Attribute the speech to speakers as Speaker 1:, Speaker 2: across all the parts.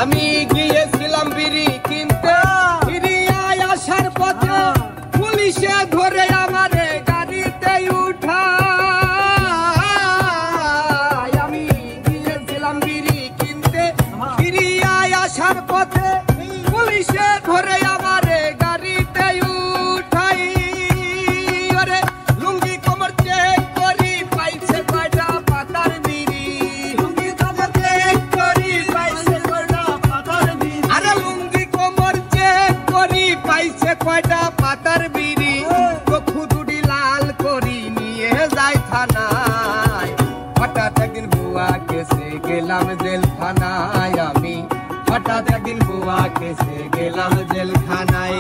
Speaker 1: আমি গিয়েছিলাম বিড়ি কিনতে, ফিরিয়ে আসার পথে পুলিশে ধরে আমারে গাড়িতে উঠায়। আমি গিয়েছিলাম বিড়ি কিনতে, ফিরিয়ে আসার পথে পুলিশে ধরে আমারে গাড়িতে উঠাই। ওরে লুঙ্গি কোমর চেক করি, পাইছে কয়টা পাতার বিড়ি। লুঙ্গি কোমর চেক করি, পাইছে কয়টা পাতার বিড়ি। আরে লুঙ্গি কোমর চেক করি, পাইছে কয়টা পাতার বিড়ি। চক্ষু দুটি লাল করি নিয়ে যাই থানায়। হঠাৎ একদিন বুয়া কেসে গেলাম জেলখানায়। আমি হঠাৎ একদিন বুয়া কেসে গেলাম জেলখানায়।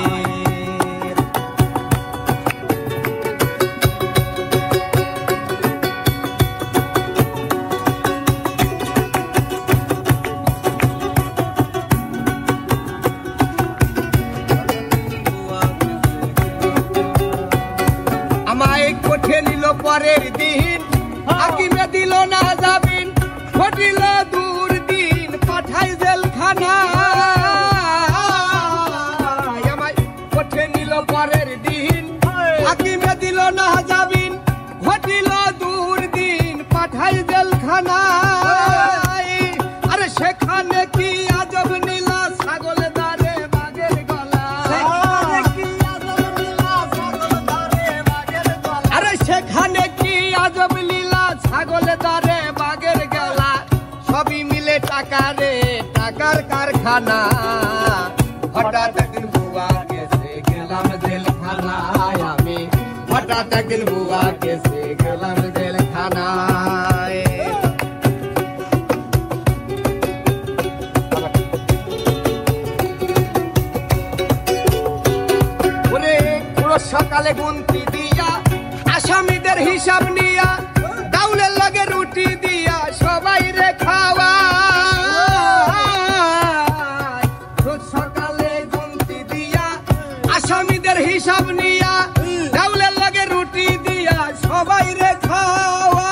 Speaker 1: আমায় কোঠে নিল পরের দিন, হাকিমে দিল না জামিন। ঘটিল দুর্দিন, পাঠাই জেলখানায়। আমায় কোঠে নিল পরের দিন, হাকিমে দিল না জামিন। ঘটিল দুর্দিন, পাঠাই জেলখানায়। আরে সেখানে কি আজব নীলা, ছাগল দাঁড়ে বাঘের গলা। আরে সেখানে কি আজব লীলা, ছাগল দাঁড়ে বাঘের গলা। সবই মিলে টাকা রে, টাকার কারখানা। হঠাৎ একদিন বুয়া কেসে গেলাম জেলখানায়। আমি হঠাৎ একদিন বুয়া কেসে গেলাম জেলখানায়। ওরে পুরো সকালে গুনতি দিয়া, আসামিদের হিসাব নিয়া, ডাউলের লগে রুটি দিয়া সবাই রে খাওয়া। রোজ সকালে গুনতি দিয়া, আসামিদের হিসাব নিয়া, ডাউলের লগে রুটি দিয়া সবাই রে খাওয়া।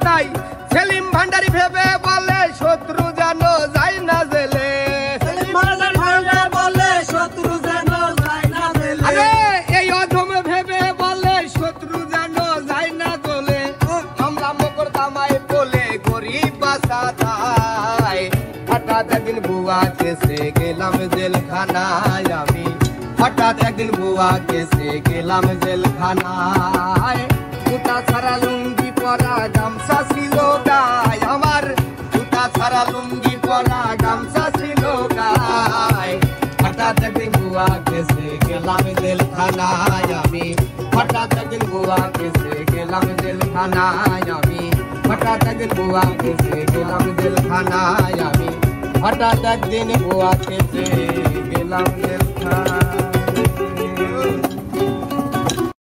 Speaker 1: তাই সেলিম ভান্ডারি ভেবে বলে, শত্রু যেন যায় না জেলে। সেলিম ভান্ডারি বলে, শত্রু যেন যায় না জেলে। আরে এই অধম ভেবে বলে, শত্রু যেন যায় না জেলে। আমরা মোকদ্দমায় বলে গরিব বাঁচা যায়। হঠাৎ একদিন বুয়া কেসে গেলাম জেলখানায়। আমি হঠাৎ একদিন বুয়া কেসে গেলাম জেলখানায়। জুতা ছাড়া লুঙ্গি পরা, গামছা ছিল গায়ে আমার। জুতা ছাড়া লুঙ্গি পরা, গামছা ছিল গায়ে। হঠাৎ একদিন বুয়া কেসে গেলাম জেলখানায়। আমি হঠাৎ একদিন বুয়া কেসে গেলাম জেলখানায়। আমি হঠাৎ একদিন বুয়া কেসে গেলাম জেলখানায়। আমি হঠাৎ একদিন বুয়া কেসে গেলাম জেলখানায়।